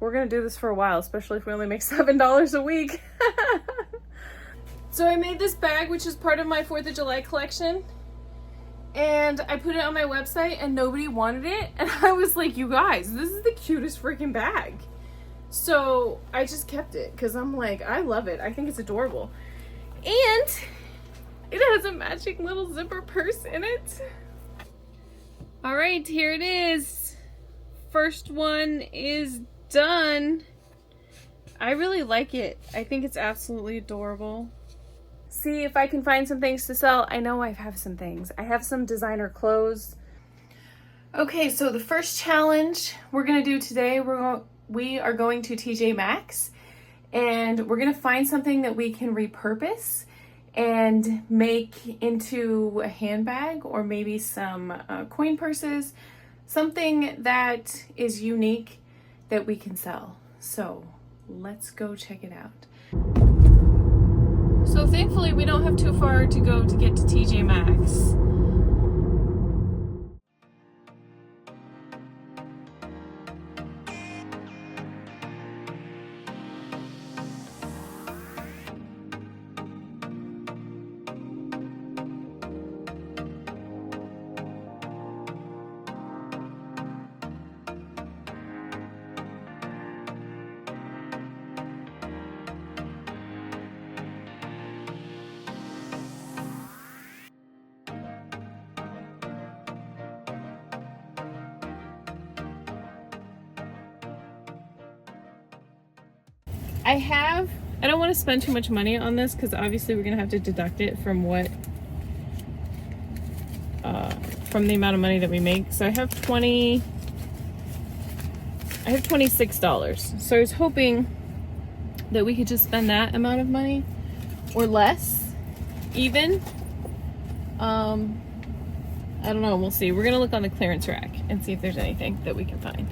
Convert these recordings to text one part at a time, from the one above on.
we're gonna do this for a while, especially if we only make $7 a week. So I made this bag, which is part of my 4th of July collection, and I put it on my website and nobody wanted it, and I was like, you guys, this is the cutest freaking bag. So I just kept it because I'm like, I love it. I think it's adorable. And it has a matching little zipper purse in it. All right, here it is. First one is done. I really like it. I think it's absolutely adorable. See if I can find some things to sell. I know I have some things. I have some designer clothes. Okay, so the first challenge we're gonna do today, we are going to TJ Maxx, and we're gonna find something that we can repurpose and make into a handbag, or maybe some coin purses, something that is unique that we can sell. So let's go check it out. So thankfully we don't have too far to go to get to TJ Maxx. I don't want to spend too much money on this because obviously we're gonna have to deduct it from from the amount of money that we make. So I have $26. So I was hoping that we could just spend that amount of money or less, even. I don't know, we'll see. We're gonna look on the clearance rack and see if there's anything that we can find.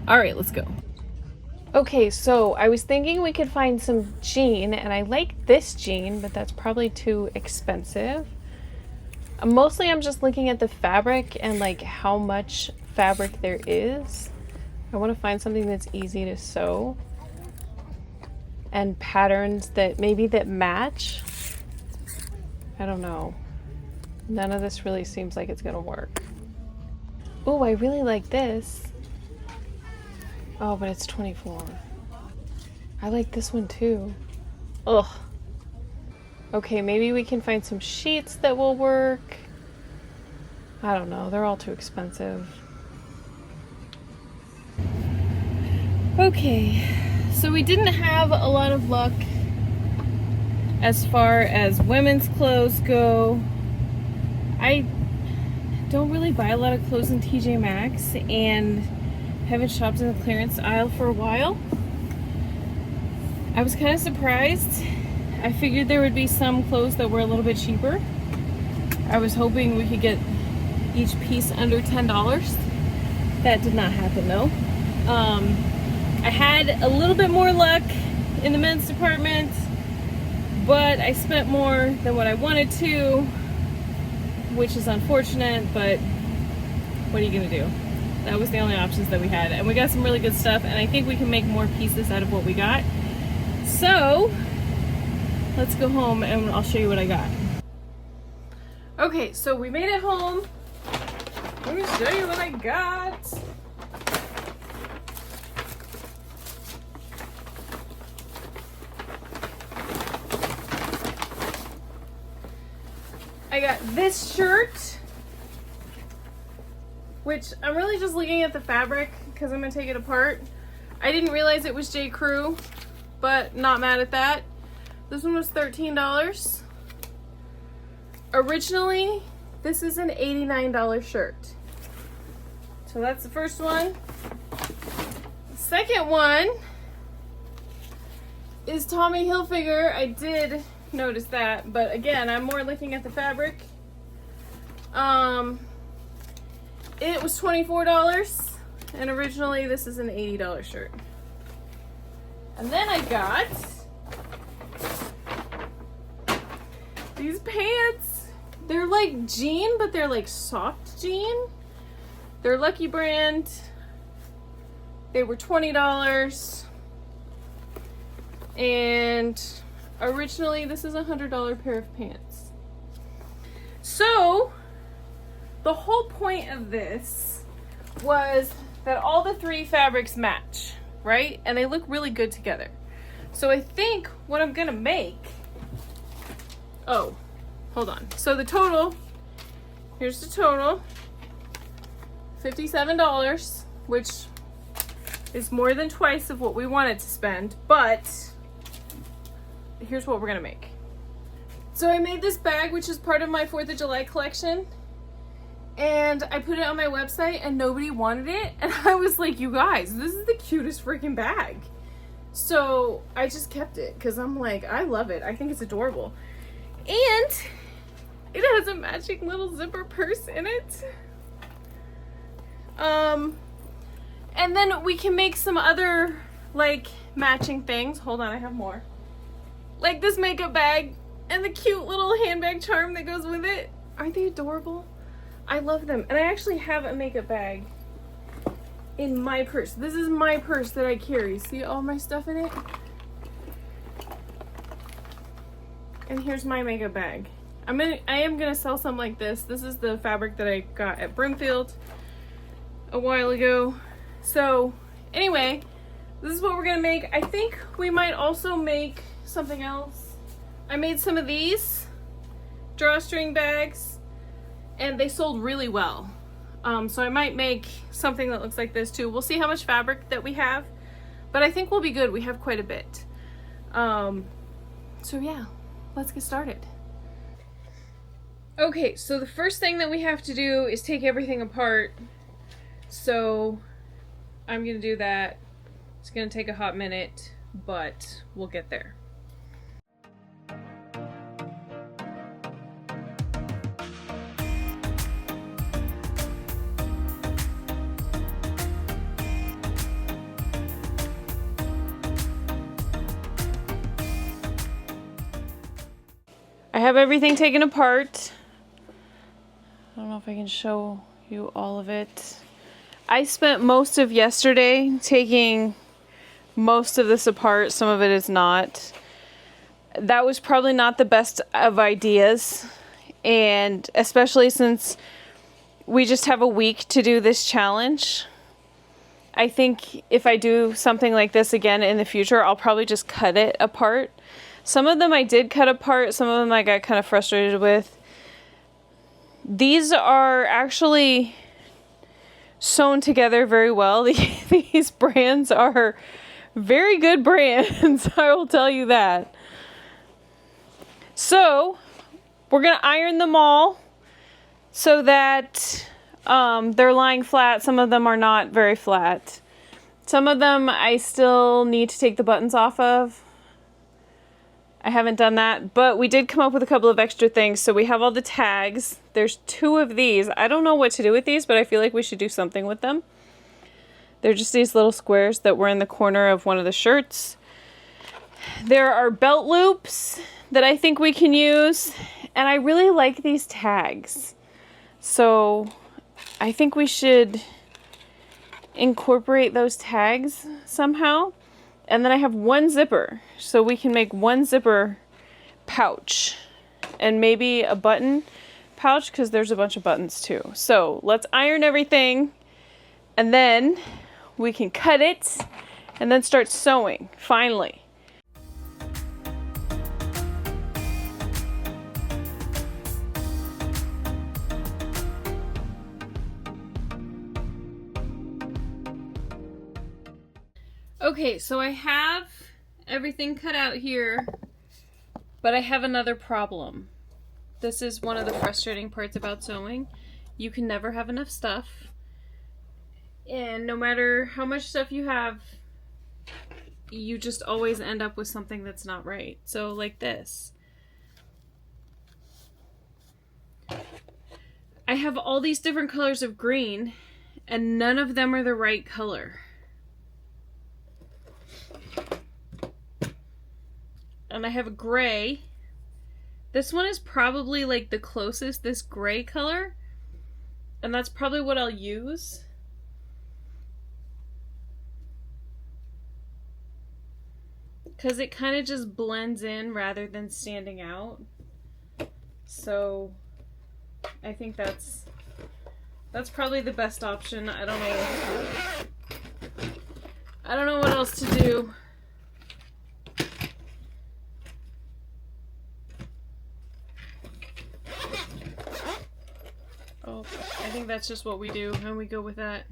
All right, let's go. Okay, so I was thinking we could find some jean, and I like this jean, but that's probably too expensive. Mostly I'm just looking at the fabric and like how much fabric there is. I want to find something that's easy to sew and patterns that maybe that match. I don't know. None of this really seems like it's gonna work. Oh, I really like this. Oh, but it's 24. I like this one too. Ugh. Okay, maybe we can find some sheets that will work. I don't know, they're all too expensive. Okay, so we didn't have a lot of luck as far as women's clothes go. I don't really buy a lot of clothes in TJ Maxx and haven't shopped in the clearance aisle for a while. I was kind of surprised. I figured there would be some clothes that were a little bit cheaper. I was hoping we could get each piece under $10. That did not happen though. I had a little bit more luck in the men's department, but I spent more than what I wanted to, which is unfortunate, but what are you gonna do? That was the only options that we had, and we got some really good stuff, and I think we can make more pieces out of what we got. So let's go home and I'll show you what I got. Okay, so we made it home. Let me show you what I got. I got this shirt, which I'm really just looking at the fabric because I'm gonna take it apart. I didn't realize it was J. Crew, but not mad at that. This one was $13. Originally, this is an $89 shirt. So that's the first one. The second one is Tommy Hilfiger. I did notice that, but again, I'm more looking at the fabric. It was $24, and originally this is an $80 shirt. And then I got these pants. They're like jean, but they're like soft jean. They're Lucky Brand. They were $20. And originally this is a $100 pair of pants. So the whole point of this was that all the three fabrics match, right? And they look really good together. So I think what I'm gonna make, oh, hold on. So the total, here's the total, $57, which is more than twice of what we wanted to spend, but here's what we're gonna make. So I made this bag, which is part of my 4th of July collection, and I put it on my website and nobody wanted it, and I was like, you guys, this is the cutest freaking bag. So I just kept it because I'm like, I love it. I think it's adorable. And it has a matching little zipper purse in it. And then we can make some other like matching things. Hold on, I have more. Like this makeup bag and the cute little handbag charm that goes with it. Aren't they adorable? I love them. And I actually have a makeup bag in my purse. This is my purse that I carry. See all my stuff in it? And here's my makeup bag. I am gonna sell some like this. This is the fabric that I got at Broomfield a while ago. So anyway, this is what we're gonna make. I think we might also make something else. I made some of these drawstring bags and they sold really well. So I might make something that looks like this too. We'll see how much fabric that we have, but I think we'll be good. We have quite a bit. So yeah, let's get started. Okay, so the first thing that we have to do is take everything apart. So I'm gonna do that. It's gonna take a hot minute, but we'll get there. I have everything taken apart. I don't know if I can show you all of it. I spent most of yesterday taking most of this apart. Some of it is not. That was probably not the best of ideas. And especially since we just have a week to do this challenge. I think if I do something like this again in the future, I'll probably just cut it apart. Some of them I did cut apart. Some of them I got kind of frustrated with. These are actually sewn together very well. These brands are very good brands. I will tell you that. So we're going to iron them all so that they're lying flat. Some of them are not very flat. Some of them I still need to take the buttons off of. I haven't done that, but we did come up with a couple of extra things. So we have all the tags. There's 2 of these. I don't know what to do with these, but I feel like we should do something with them. They're just these little squares that were in the corner of one of the shirts. There are belt loops that I think we can use, and I really like these tags. So I think we should incorporate those tags somehow. And then I have 1 zipper, so we can make 1 zipper pouch and maybe a button pouch because there's a bunch of buttons too. So let's iron everything and then we can cut it and then start sewing finally. Okay, so I have everything cut out here, but I have another problem. This is one of the frustrating parts about sewing. You can never have enough stuff, and no matter how much stuff you have, you just always end up with something that's not right. So like this. I have all these different colors of green, and none of them are the right color. And I have a gray. This one is probably like the closest, this gray color. And that's probably what I'll use. because it kind of just blends in rather than standing out. So I think that's probably the best option. I don't know what else to do. Oh, I think that's just what we do, and we go with that.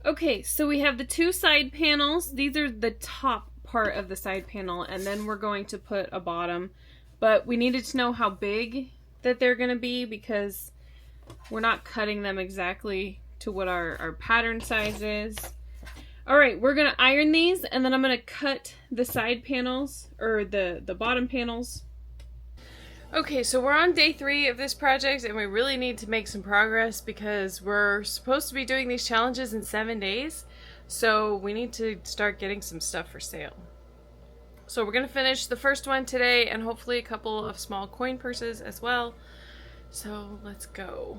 Okay, so we have the two side panels. These are the top part of the side panel, and then we're going to put a bottom. But we needed to know how big that they're going to be because we're not cutting them exactly to what our pattern size is. Alright, we're going to iron these, and then I'm going to cut the side panels, or the bottom panels. Okay, so we're on day 3 of this project, and we really need to make some progress because we're supposed to be doing these challenges in 7 days. So we need to start getting some stuff for sale. So we're going to finish the first one today, and hopefully a couple of small coin purses as well. So let's go.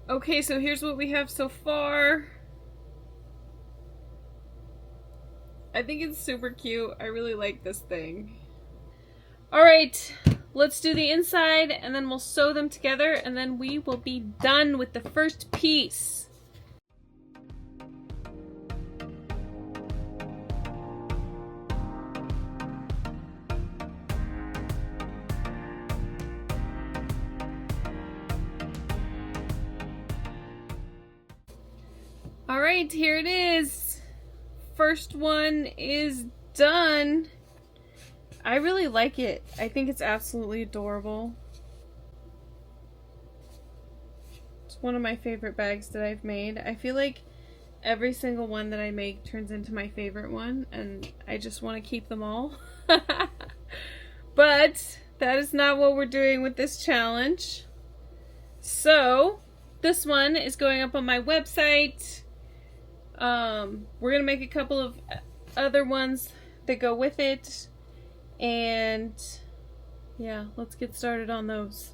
Okay, so here's what we have so far. I think it's super cute. I really like this thing. Alright, let's do the inside and then we'll sew them together and then we will be done with the first piece. Alright, here it is. First one is done. I really like it. I think it's absolutely adorable. It's one of my favorite bags that I've made. I feel like every single one that I make turns into my favorite one, and I just want to keep them all. But that is not what we're doing with this challenge. So, this one is going up on my website. We're gonna make a couple of other ones that go with it, and yeah, let's get started on those.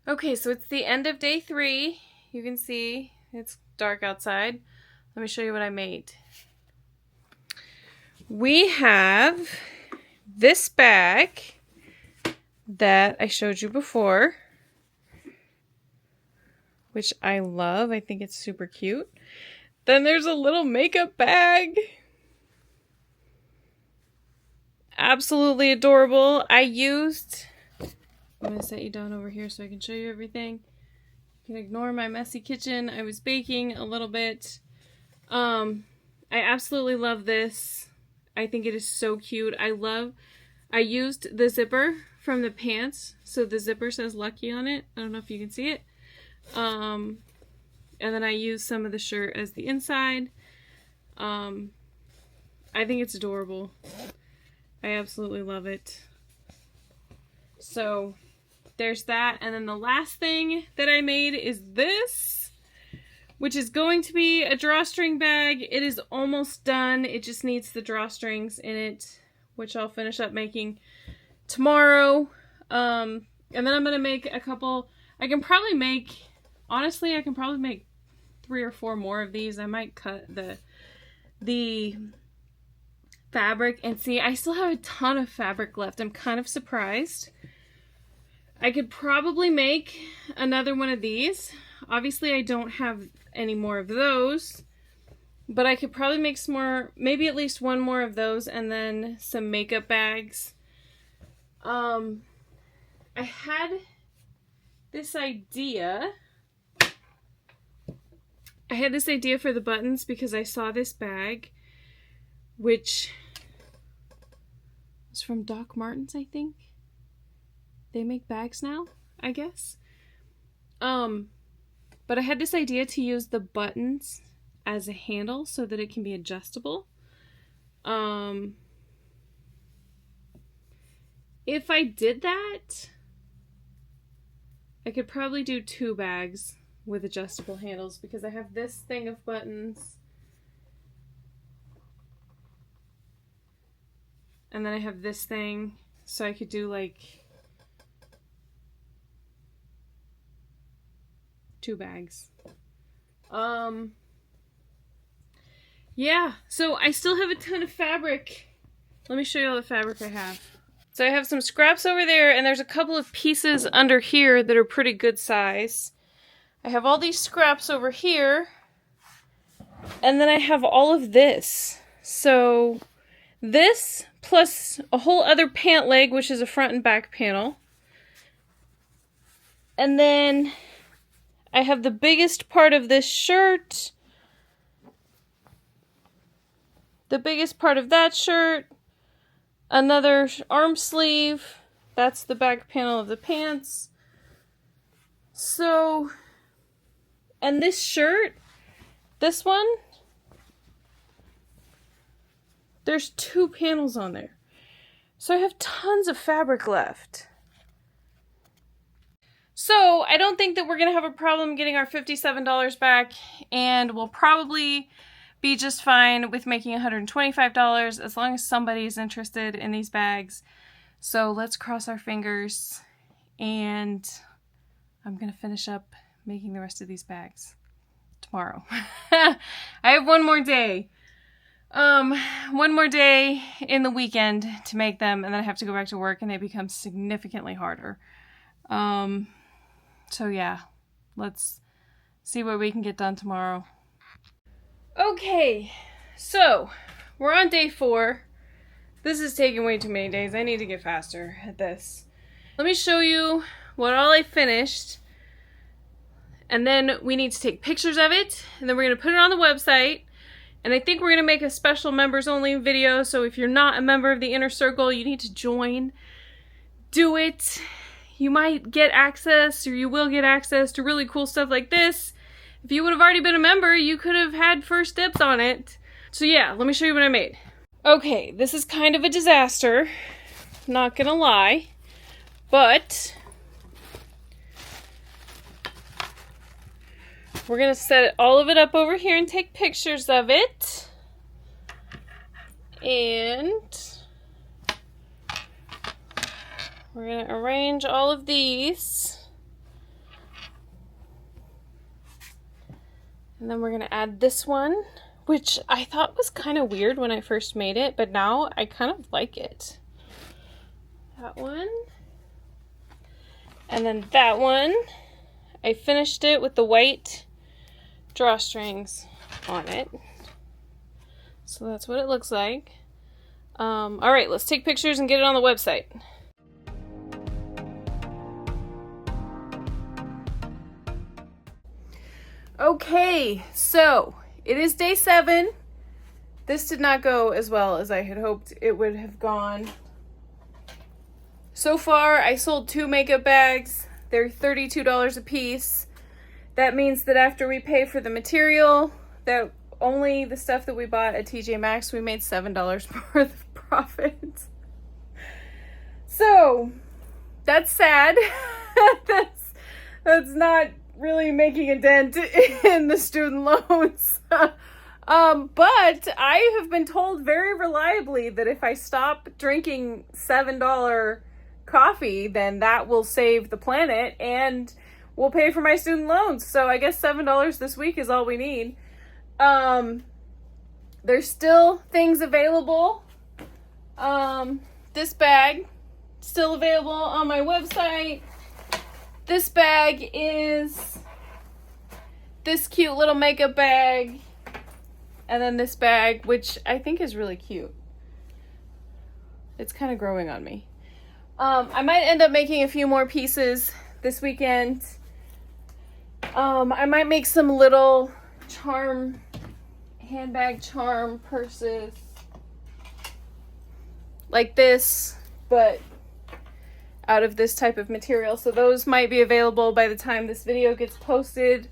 Okay, so it's the end of day 3. You can see it's dark outside. Let me show you what I made. We have this bag that I showed you before, which I love. I think it's super cute. Then there's a little makeup bag. Absolutely adorable. I'm going to set you down over here so I can show you everything. You can ignore my messy kitchen. I was baking a little bit. I absolutely love this. I think it is so cute. I used the zipper from the pants. So the zipper says Lucky on it. I don't know if you can see it. And then I used some of the shirt as the inside. I think it's adorable. I absolutely love it. So there's that. And then the last thing that I made is this, which is going to be a drawstring bag. It is almost done. It just needs the drawstrings in it, which I'll finish up making tomorrow. And then I'm going to make a couple. I can probably make 3 or 4 more of these. I might cut the fabric and see. I still have a ton of fabric left. I'm kind of surprised. I could probably make another one of these. Obviously, I don't have any more of those, but I could probably make some more, maybe at least one more of those, and then some makeup bags. I had this idea. For the buttons because I saw this bag, which was from Doc Martens, I think. they make bags now, I guess. But I had this idea to use the buttons as a handle so that it can be adjustable. If I did that, I could probably do 2 bags with adjustable handles because I have this thing of buttons. And then I have this thing, so I could do like 2 bags. Yeah, so I still have a ton of fabric. Let me show you all the fabric I have. So I have some scraps over there, and there's a couple of pieces under here that are pretty good size. I have all these scraps over here, and then I have all of this. So this plus a whole other pant leg, which is a front and back panel. And then I have the biggest part of this shirt, the biggest part of that shirt, another arm sleeve, that's the back panel of the pants. So, and this shirt, this one, there's 2 panels on there. So I have tons of fabric left. So I don't think that we're going to have a problem getting our $57 back, and we'll probably be just fine with making $125 as long as somebody is interested in these bags. So let's cross our fingers, and I'm going to finish up making the rest of these bags tomorrow. I have one more day. One more day in the weekend to make them, and then I have to go back to work, and they become significantly harder. So yeah, let's see what we can get done tomorrow. Okay, so we're on day 4. This is taking way too many days. I need to get faster at this. Let me show you what all I finished, and then we need to take pictures of it, and then we're going to put it on the website. And I think we're going to make a special members only video, so if you're not a member of the Inner Circle, you need to join. Do it. You might get access, or you will get access to really cool stuff like this. If you would have already been a member, you could have had first dibs on it. So yeah, let me show you what I made. Okay, this is kind of a disaster, not gonna lie, but we're gonna set all of it up over here and take pictures of it. And we're gonna arrange all of these. And then we're gonna add this one, which I thought was kind of weird when I first made it, but now I kind of like it. That one. And then that one. I finished it with the white drawstrings on it. So that's what it looks like. Alright, let's take pictures and get it on the website. Okay, so it is day 7. This did not go as well as I had hoped it would have gone. So far, I sold 2 makeup bags. They're $32 a piece. That means that after we pay for the material, that only the stuff that we bought at TJ Maxx, we made $7 worth of profit. So, that's sad. that's not really making a dent in the student loans. But I have been told very reliably that if I stop drinking $7 coffee, then that will save the planet and will pay for my student loans. So I guess $7 this week is all we need. There's still things available. This bag, still available on my website. This bag is this cute little makeup bag. And then this bag, which I think is really cute. It's kind of growing on me. I might end up making a few more pieces this weekend. I might make some little handbag charm purses like this, but out of this type of material. So those might be available by the time this video gets posted.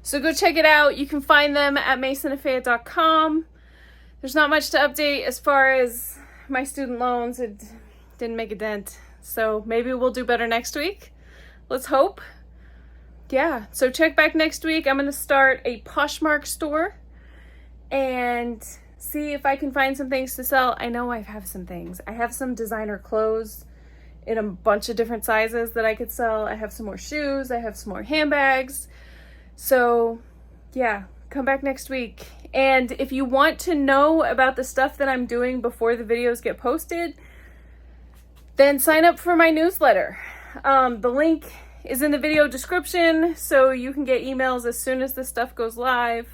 So go check it out. You can find them at MaisonAphaea.com. There's not much to update as far as my student loans. It didn't make a dent. So maybe we'll do better next week. Let's hope. Yeah, so check back next week. I'm going to start a Poshmark store and see if I can find some things to sell. I know I have some things. I have some designer clothes in a bunch of different sizes that I could sell. I have some more shoes. I have some more handbags. So yeah, come back next week. And if you want to know about the stuff that I'm doing before the videos get posted, then sign up for my newsletter. The link is in the video description, so you can get emails as soon as this stuff goes live.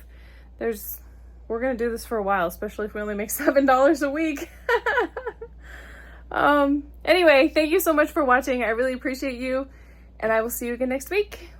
We're gonna do this for a while, especially if we only make $7 a week. Anyway, thank you so much for watching. I really appreciate you, and I will see you again next week.